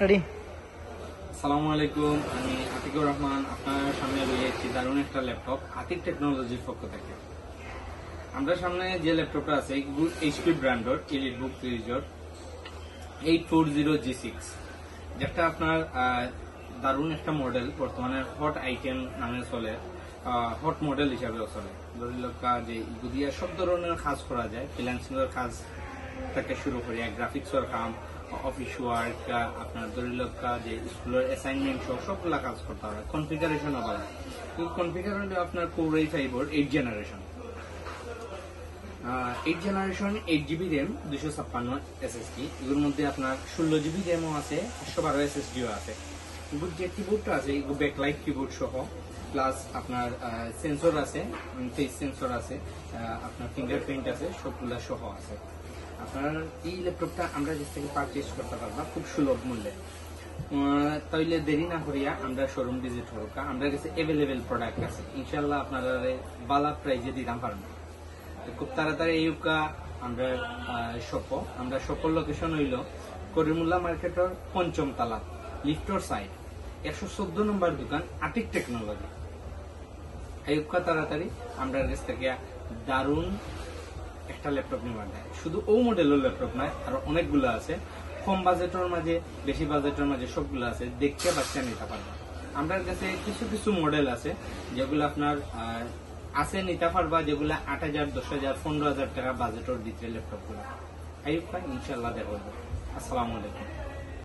Ready. আসসালামু আলাইকুম, আমি আতিকুর রহমান আপনার সামনে রয়েছি দারুণ একটা ল্যাপটপ আতিক টেকনোলজির পক্ষ থেকে। আমরা সামনে যে ল্যাপটপটা আছে এইচপি ব্র্যান্ডের এলিটবুক সিরিজের 840G6, যেটা আপনার দারুণ একটা মডেল, বর্তমানে হট আইটেম নামে চলে, হট মডেল হিসাবেও চলে। ধরি লোকা যে ইগুদিয়া সব ধরনের কাজ করা যায়, ফ্রিল্যান্সিং এর কাজ থেকে শুরু করে গ্রাফিক্সের কাম, অফিস ওয়ার্ক, আপনার ধরি লোকা যে স্কুলের অ্যাসাইনমেন্ট সবগুলা কাজ করতে হবে। কনফিগারেশন আবার কনফিগার হলে আপনার core i5 8 generation, 8GB RAM, 256 SSD। এগুলোর মধ্যে আপনার 16GB র্যামও আছে, 512 SSDও আছে। এগুলোর যে কিবোর্ডটা আছে এগুলো ব্যাকলাইট কিবোর্ড সহ, প্লাস আপনার সেন্সর আছে, ফেস সেন্সর আছে, আপনার ফিঙ্গারপ্রিন্ট আছে, সবগুলা সহ আছে। আপনার এই ল্যাপটপটা আমরা যে থেকে পারচেজ করতে পারবা খুব সুলভ মূল্যে। তাইলে দেরি না করিয়া আমরা শোরুম ভিজিট করব। আমরা কাছে অ্যাভেলেবেল প্রোডাক্ট আছে, ইনশাল্লাহ আপনারা বালা প্রাইজে দিতাম পারবো। খুব তাড়াতাড়ি এই আমরা শপের লোকেশন হইল করিমুল্লাহ মার্কেটের 5ম তলা, লিফটর সাইড, 114 নম্বর দোকান, আতিক টেকনোলজি। এই তাড়াতাড়ি আমরা কাছ থেকে দারুণ একটা ল্যাপটপ নেওয়া যায়। শুধু ও মডেলের ল্যাপটপ নয়, আরো অনেকগুলো আছে, কম বাজেটের মাঝে, বেশি বাজেটের মাঝে সবগুলো আছে, দেখতে বাচ্চা নিতে পারবা। আমার কাছে কিছু কিছু মডেল আছে যেগুলো আপনার আছে নিতে পারবা, যেগুলো 8,000, 10,000, 15,000 টাকা বাজেটের ভিতরে ল্যাপটপ গুলো। ইনশাল্লাহ দেখবো। আসসালামু আলাইকুম।